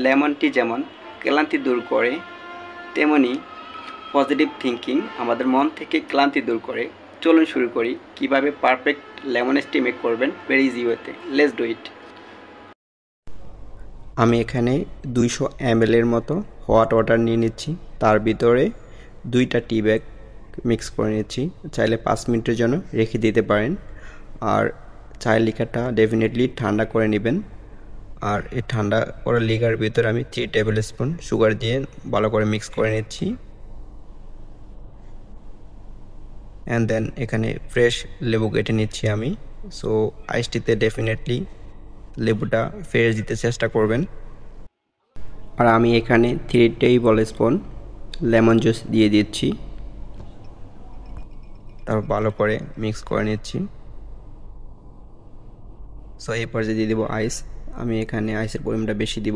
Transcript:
Lemon tea যেমন ক্লান্তি দূর করে, তেমনি পজিটিভ থিঙ্কিং আমাদের মন থেকে ক্লান্তি দূর করে। চলুন শুরু করি কিভাবে পারফেক্ট লেমন টি মেক করবেন ভেরি ইজি ওয়েতে। Let's do it. আমি এখানে 200 ml এর মতো হট ওয়াটার নিয়ে নিচ্ছি, তার ভিতরে 2টা টি ব্যাগ মিক্স করে নিচ্ছি। চাইলে 5 মিনিটের জন্য রেখে দিতে পারেন, আর চায়ের লিকারটা ডেফিনেটলি ঠান্ডা করে নেবেন। আর এই ঠান্ডা করা লিকার ভিতরে আমি 3 টেবিল স্পুন সুগার দিয়ে ভালো করে মিক্স করে নিচ্ছি। অ্যান্ড দেন এখানে ফ্রেশ লেবু কেটে নিচ্ছি আমি। সো আইসটিতে ডেফিনেটলি লেবুটা ফ্রেশ দিতে চেষ্টা করবেন। আর আমি এখানে 3 টেবিল স্পুন লেমন জুস দিয়ে দিচ্ছি, তারপর ভালো করে মিক্স করে নিচ্ছি। সো এই পর্যায়ে দিয়ে দেবো আইস। আমি এখানে আইসের পরিমাণটা বেশি দিব,